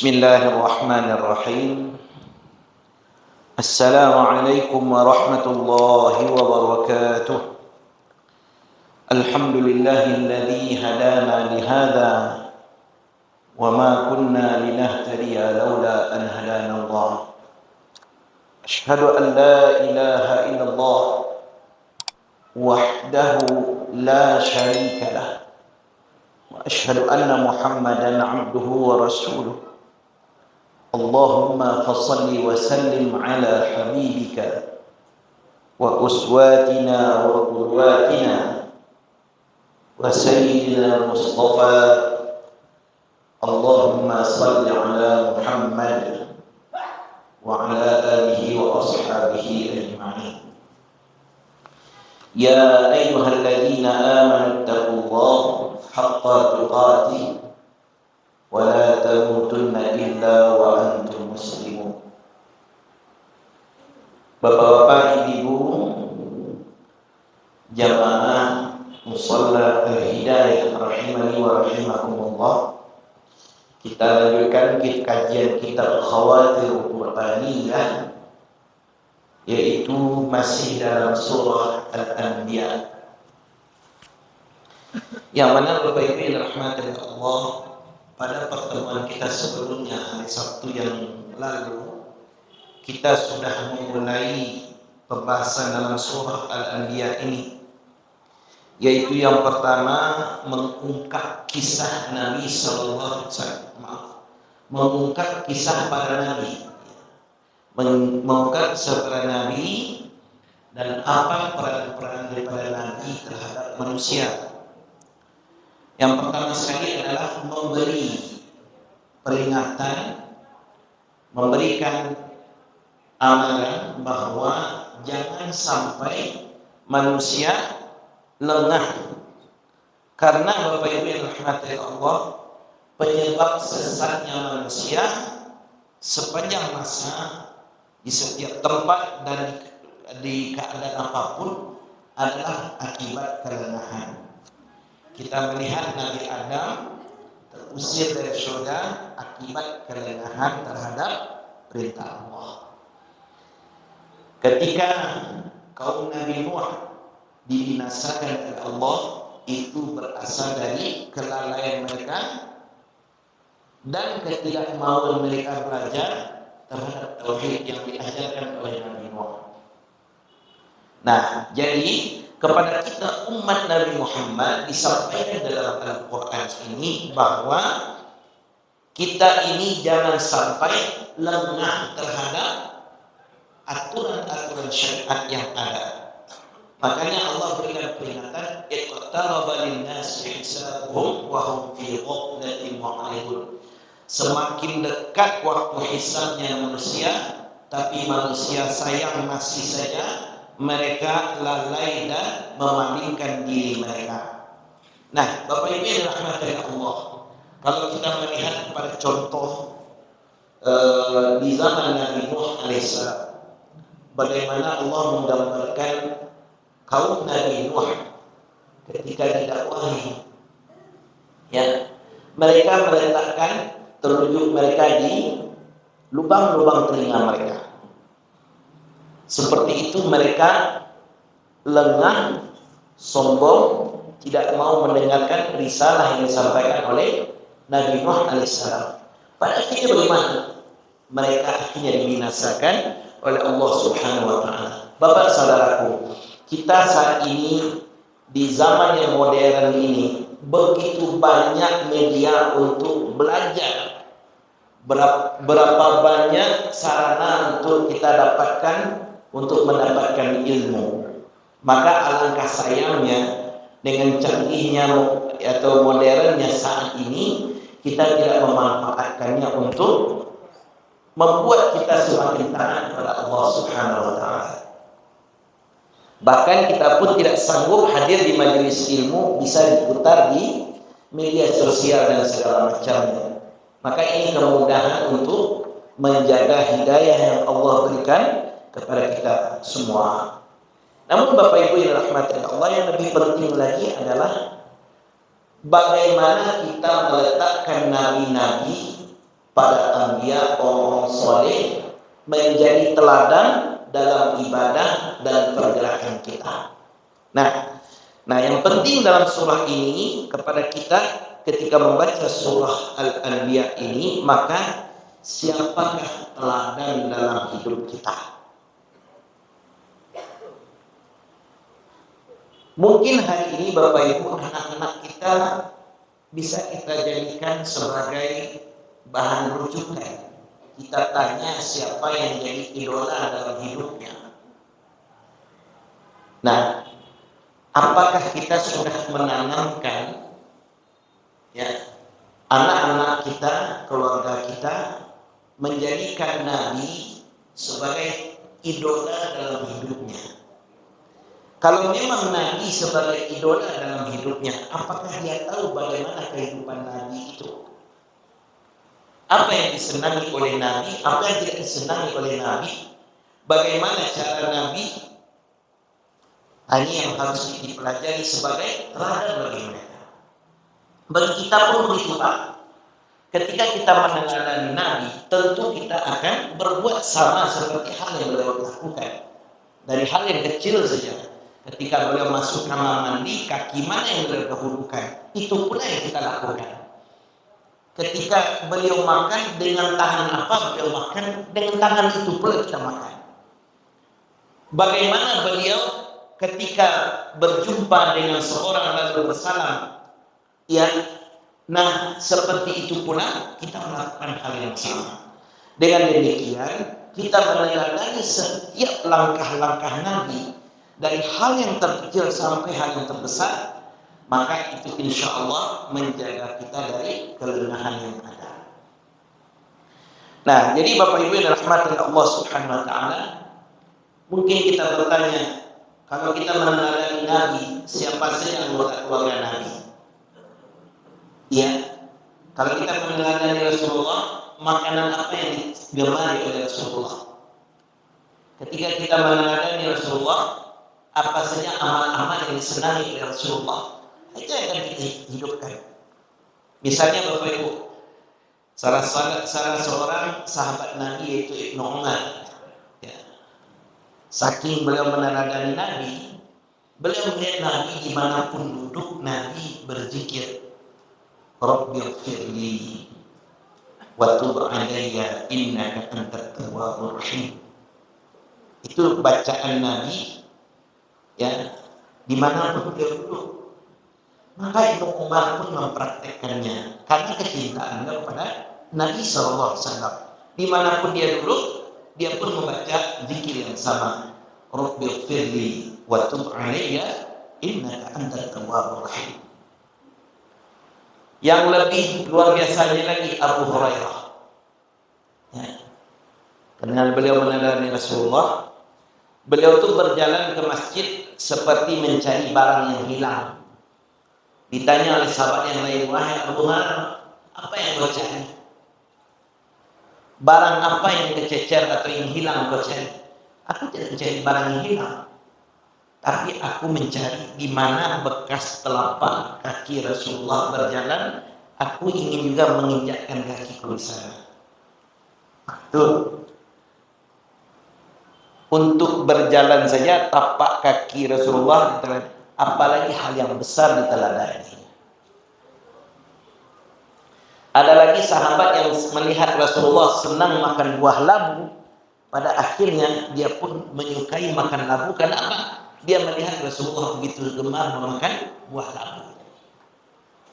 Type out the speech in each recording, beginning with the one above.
Bismillahirrahmanirrahim. Assalamualaikum warahmatullahi wabarakatuh. Alhamdulillahilladzi hadana lihada wa ma kunna linahtadiya laula an hadana Allah. Asyhadu an la ilaha illallah wahdahu la syarika lah. Wa asyhadu anna Muhammadan abduhu wa rasuluh. Allahumma fassalli wa sallim ala habibika wa uswatina wa qudwatina wa sayyidina Mustafa. Allahumma salli ala Muhammad wa ala alihi wa ashabihi ajma'in. Ya ayyuhalladzina amanu taqullaha haqqa tuqatih wa la tamutunna illa wa antum muslimun. Bapak-bapak, ibu-ibu, jamaah musalla al-hidayah rahimani wa rahimakumullah. Kita lanjutkan kajian kitab Khawatir Qur'aniyah, yaitu masih dalam surah Al-Anbiya, yang mana Bapak Ibu yang dirahmati Allah, pada pertemuan kita sebelumnya hari Sabtu yang lalu kita sudah memulai pembahasan dalam surah Al-Anbiya ini, yaitu yang pertama mengungkap kisah Nabi sallallahu alaihi wasallam, mengungkap kisah para nabi, mengungkap kisah para nabi dan apa peran-peran daripada nabi terhadap manusia. Yang pertama sekali adalah memberi peringatan, memberikan amaran bahwa jangan sampai manusia lengah, karena Bapak Ibu yang dirahmati Allah, penyebab sesatnya manusia sepanjang masa di setiap tempat dan di keadaan apapun adalah akibat kelengahan. Kita melihat Nabi Adam terusir dari surga akibat kelengahan terhadap perintah Allah. Ketika kaum Nabi Nuh dibinasakan oleh Allah, itu berasal dari kelalaian mereka dan ketidakmauan mereka belajar terhadap tauhid yang diajarkan oleh Nabi Nuh. Nah, jadi kepada kita umat Nabi Muhammad disampaikan dalam Al-Quran ini bahwa kita ini jangan sampai lengah terhadap aturan-aturan syariat yang ada. Makanya Allah berikan peringatan, iqtaraba lin-nasi hisabuhum wa hum fi ghaflatin mu'ridun. Semakin dekat waktu hisabnya manusia, tapi manusia sayang masih saja mereka lalai dan memalingkan diri mereka. Nah, Bapak Ibu yang dirahmati Allah, kalau kita melihat pada contoh di zaman Nabi Nuh alaihissalam, bagaimana Allah menggambarkan kaum Nabi Nuh ketika didakwahi, ya, mereka meletakkan telunjuk mereka di lubang-lubang telinga mereka. Seperti itu mereka lengah, sombong, tidak mau mendengarkan risalah yang disampaikan oleh Nabi Nuh alaihissalam. Pada akhirnya bagaimana? Mereka akhirnya dibinasakan oleh Allah Subhanahu wa taala. Bapak saudaraku, kita saat ini di zaman yang modern ini begitu banyak media untuk belajar. Berapa banyak sarana untuk kita dapatkan untuk mendapatkan ilmu. Maka alangkah sayangnya dengan canggihnya atau modernnya saat ini kita tidak memanfaatkannya untuk membuat kita semakin taat kepada Allah Subhanahu wa taala. Bahkan kita pun tidak sanggup hadir di majelis ilmu, bisa diputar di media sosial dan segala macamnya. Maka ini kemudahan untuk menjaga hidayah yang Allah berikan kepada kita semua. Namun Bapak Ibu yang dirahmati Allah, yang lebih penting lagi adalah bagaimana kita meletakkan nabi-nabi para anbiya, orang soleh, menjadi teladan dalam ibadah dan pergerakan kita. Nah, yang penting dalam surah ini kepada kita ketika membaca surah Al-Anbiya ini, maka siapakah teladan dalam hidup kita? Mungkin hari ini Bapak Ibu, anak-anak kita bisa kita jadikan sebagai bahan rujukan. Kita tanya siapa yang jadi idola dalam hidupnya. Nah, apakah kita sudah menanamkan anak-anak kita, keluarga kita menjadikan Nabi sebagai idola dalam hidupnya? Kalau memang Nabi sebagai idola dalam hidupnya, apakah dia tahu bagaimana kehidupan Nabi itu? Apa yang disenangi oleh Nabi, apa yang tidak disenangi oleh Nabi? Bagaimana cara Nabi? Ini yang harus dipelajari sebagai teladan bagi mereka. Bagi kita pun begitu, Pak. Ketika kita meneladani Nabi, tentu kita akan berbuat sama seperti hal yang beliau lakukan. Dari hal yang kecil saja. Ketika beliau masuk kamar mandi, kaki mana yang beliau dahulukan, itu pula yang kita lakukan. Ketika beliau makan, dengan tangan apa beliau makan, dengan tangan itu pula kita makan. Bagaimana beliau ketika berjumpa dengan seorang lalu bersalam, nah seperti itu pula kita melakukan hal yang sama. Dengan demikian kita meneladani setiap langkah-langkah Nabi, dari hal yang terkecil sampai hal yang terbesar, maka itu insya Allah menjaga kita dari kelengahan yang ada. Nah, jadi Bapak Ibu yang dirahmati Allah Subhanahu wa taala, mungkin kita bertanya, kalau kita meneladani Nabi, siapa saja anggota keluarga Nabi? Kalau kita meneladani Rasulullah, makanan apa yang digemari oleh Rasulullah? Ketika kita meneladani Rasulullah, apa saja amal-amal yang disenangi oleh Rasulullah, itu yang akan kita hidupkan. Misalnya Bapak Ibu, salah seorang sahabat Nabi yaitu Ibnu Umar, saking beliau meneladani Nabi, beliau melihat Nabi dimanapun duduk, Nabi berzikir, Rabbighfirli wa tub alayya innaka antat tawwabur rahim. Itu bacaan Nabi dimanapun beliau duduk. Maka Ibnu Umar pun mempraktekkannya karena kecintaannya kepada Nabi SAW. Dimanapun dia duduk, dia pun membaca zikir yang sama, Rabbighfirli wa tub alayya innaka antat tawwabur rahim. Yang lebih luar biasanya lagi Abu Hurairah. Karena beliau meneladani Rasulullah, beliau tuh berjalan ke masjid seperti mencari barang yang hilang. Ditanya oleh sahabat yang lain, wahai Abu Hurairah, apa yang kau cari? Barang apa yang kececer atau yang hilang kau cari? Aku tidak mencari barang yang hilang, tapi aku mencari di mana bekas telapak kaki Rasulullah berjalan. Aku ingin juga menginjakkan kakiku di sana. Tuh. Untuk berjalan saja tapak kaki Rasulullah diteladani, apalagi hal yang besar diteladani. Ada lagi sahabat yang melihat Rasulullah senang makan buah labu, pada akhirnya dia pun menyukai makan labu. Karena apa? Dia melihat Rasulullah begitu gemar memakan buah labu.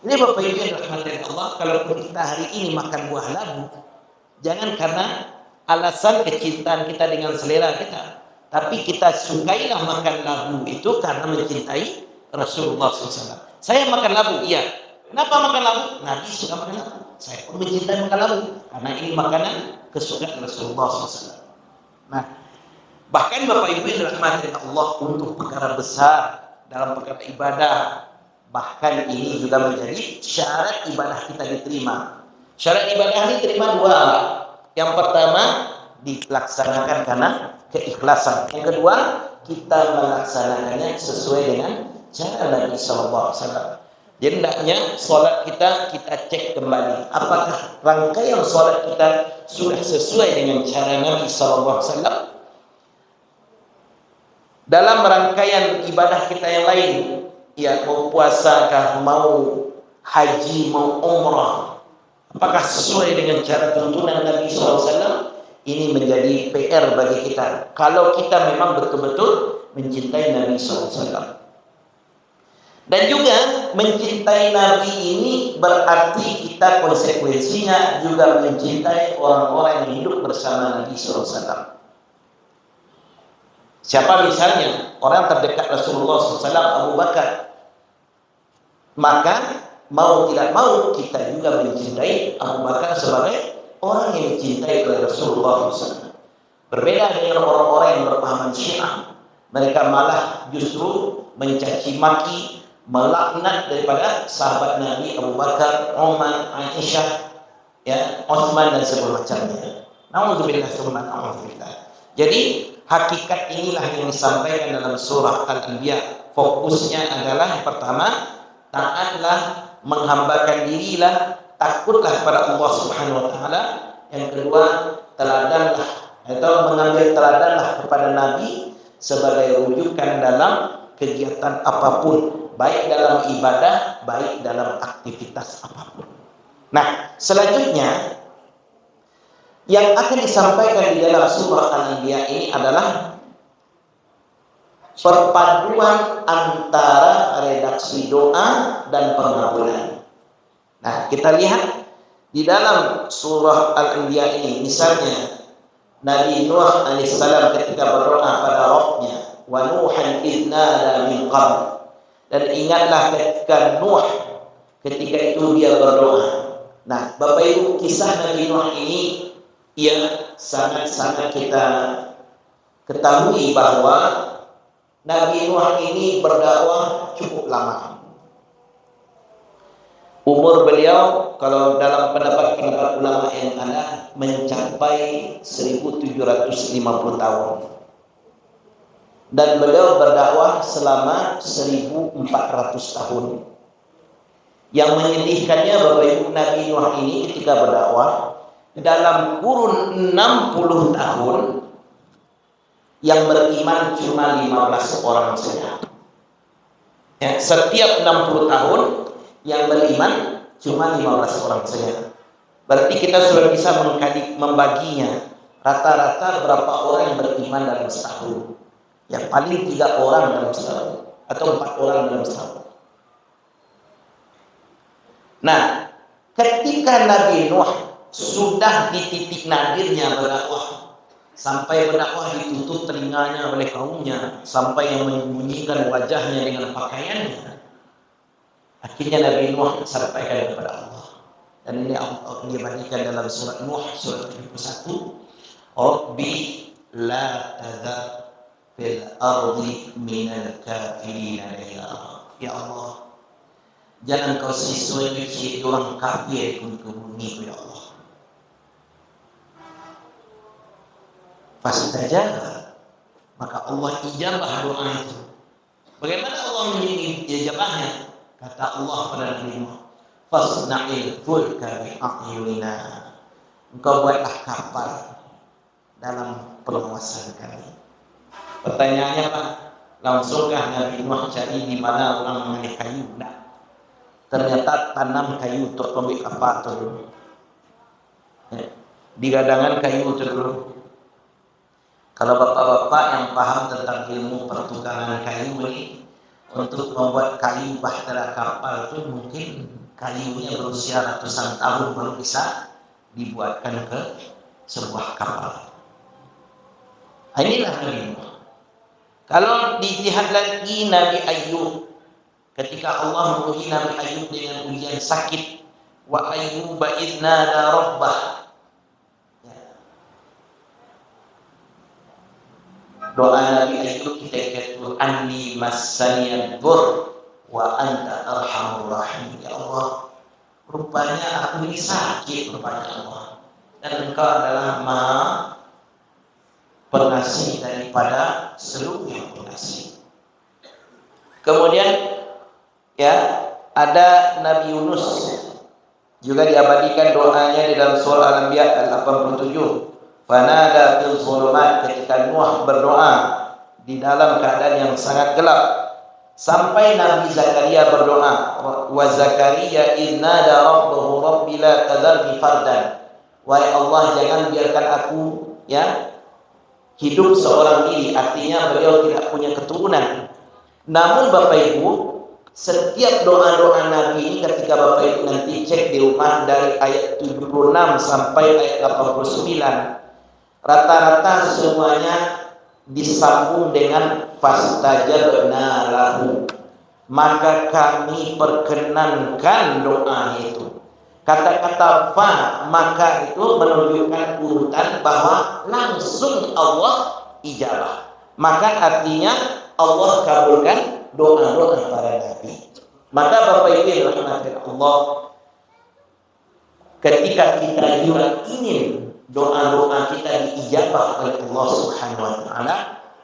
Ini Bapak Ibu yang dirahmati Allah, kalaupun kita hari ini makan buah labu, jangan karena alasan kecintaan kita dengan selera kita, tapi kita sukailah makan labu itu karena mencintai Rasulullah SAW. Saya makan labu, iya. Kenapa makan labu? Nabi suka makan labu. Saya pun mencintai makan labu karena ini makanan kesukaan Rasulullah SAW. Nah, bahkan Bapak Ibu yang dirahmati Allah, untuk perkara besar dalam perkara ibadah, bahkan ini juga menjadi syarat ibadah kita diterima. Syarat ibadah ini terima dua. Yang pertama, dilaksanakan karena keikhlasan. Yang kedua, kita melaksanakannya sesuai dengan cara Nabi SAW. Jadi hendaknya solat kita cek kembali. Apakah rangkaian solat kita sudah sesuai dengan cara Nabi SAW? Dalam rangkaian ibadah kita yang lain, ya mau puasa kah, mau haji, mau umrah, apakah sesuai dengan cara tuntunan Nabi SAW? Ini menjadi PR bagi kita. Kalau kita memang betul-betul mencintai Nabi SAW. Dan juga mencintai Nabi ini berarti kita konsekuensinya juga mencintai orang-orang yang hidup bersama Nabi SAW. Siapa misalnya orang terdekat Rasulullah SAW, Abu Bakar, maka mau tidak mau kita juga mencintai Abu Bakar sebagai orang yang dicintai oleh Rasulullah SAW. Berbeda dengan orang-orang yang berpahaman Syiah, mereka malah justru mencaci maki, melaknat daripada sahabat Nabi Abu Bakar, Umar, Aisyah, ya, Utsman dan sebagainya. Nauzubillah. Jadi hakikat inilah yang disampaikan dalam surah Al-Anbiya. Fokusnya adalah yang pertama, taatlah, menghambakan dirilah, takutlah pada Allah Subhanahu wa taala. Yang kedua, teladanlah atau mengambil teladanlah kepada Nabi sebagai rujukan dalam kegiatan apapun, baik dalam ibadah, baik dalam aktivitas apapun. Nah, selanjutnya yang akan disampaikan di dalam surah Al-Anbiya ini adalah perpaduan antara redaksi doa dan pengabulan. Nah, kita lihat di dalam surah Al-Anbiya ini, misalnya Nabi Nuh alaihissalam ketika berdoa pada Rabbnya, wa Nuhan idnada min qabl, dan ingatlah ketika Nuh ketika itu dia berdoa. Nah, Bapak Ibu, kisah Nabi Nuh ini yang sangat-sangat kita ketahui bahwa Nabi Nuh ini berdakwah cukup lama. Umur beliau kalau dalam pendapat ulama yang ada mencapai 1750 tahun. Dan beliau berdakwah selama 1400 tahun. Yang menyedihkannya Bapak Ibu, Nabi Nuh ini ketika berdakwah dalam kurun 60 tahun yang beriman cuma 15 orang saja. Ya, setiap 60 tahun yang beriman cuma 15 orang saja. Berarti kita sudah bisa membaginya. Rata-rata berapa orang yang beriman dalam setahun? Ya paling 3 orang dalam setahun atau 4 orang dalam setahun. Nah, ketika Nabi Nuh sudah di titik nadirnya berdakwah, sampai berdakwah ditutup telinganya oleh kaumnya, sampai yang menyembunyikan wajahnya dengan pakaiannya, akhirnya Nabi Nuh sampaikan kepada Allah. Dan ini Allah dibandingkan dalam surat Nuh surat 71, Rabbi la tadhar fil ardi minal kafirin dayara. Ya Allah, jangan kau siswai orang kafir di bumi, ya Allah. Fastajaba, maka Allah ijabah doa itu. Bagaimana Allah menjawabnya? Kata Allah pada Nabi Nuh, fasna'il fulka bi'ayunina, engkau buatlah kapal dalam penguasaan kami. Pertanyaannya Pak, langsungkah Nabi Nuh cari di mana orang mengenai kayu? Tidak. Ternyata tanam kayu untuk pembuat kapal itu. Digadangan kayu itu dulu. Kalau bapak-bapak yang paham tentang ilmu pertukangan kayu ini, untuk membuat kayu bahtera kapal itu mungkin kayunya berusia ratusan tahun baru bisa dibuatkan ke sebuah kapal. Inilah Nabi Nuh. Kalau dilihat lagi Nabi Ayub, ketika Allah menguji Nabi Ayub dengan ujian sakit, wa ayyuba idnada rabbah, doa Nabi Ayub kita katakan anni massaniyad dur wa anta arhamur rahim. Ya Allah, rupanya aku ini sakit rupanya Allah, dan engkau adalah maha pengasih daripada seluruh yang pengasih. Kemudian ya Ada Nabi Yunus juga diabadikan doanya di dalam surah Al-Anbiya ayat 87. Fanada fil zulumat, ketika Nuh berdoa di dalam keadaan yang sangat gelap. Sampai Nabi Zakaria berdoa, wa Zakaria idnada rabbahu rabbi la tadharni fardan. Wahai Allah, jangan biarkan aku hidup seorang diri, artinya beliau tidak punya keturunan. Namun Bapak Ibu, setiap doa-doa Nabi ini ketika Bapak Ibu nanti cek di rumah dari ayat 76 sampai ayat 89, rata-rata semuanya disambung dengan fastajabna lahu, maka kami perkenankan doa itu. Kata-kata fa maka itu menunjukkan urutan bahwa langsung Allah ijabah. Maka artinya Allah kabulkan doa-doa para nabi. Maka Bapak Ibu yang dirahmati Allah, ketika kita juga ingin doa-doa kita diijabah oleh Allah Subhanahu wa taala,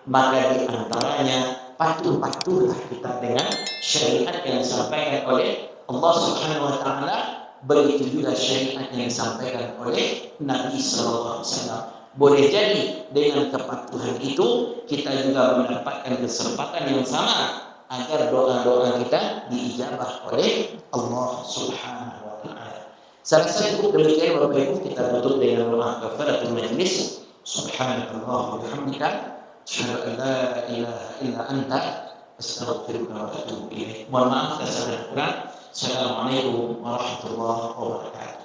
maka di antaranya patuh-patuhlah kita dengan syariat yang disampaikan oleh Allah Subhanahu wa taala. Begitu juga syariat yang disampaikan oleh Nabi sallallahu alaihi wasallam. Boleh jadi dengan kepatuhan itu kita juga mendapatkan kesempatan yang sama agar doa-doa kita diijabah oleh Allah Subhanahu wa taala. Saya rasa cukup demikian Bapak Ibu, kita tutup dengan doa kafaratul majlis. Subhanallah wa bihamdika, asyhadu an la ilaha illa anta, astaghfiruka wa atubu ilaik. Mohon maaf kesalahan kurang. Assalamualaikum warahmatullahi wabarakatuh.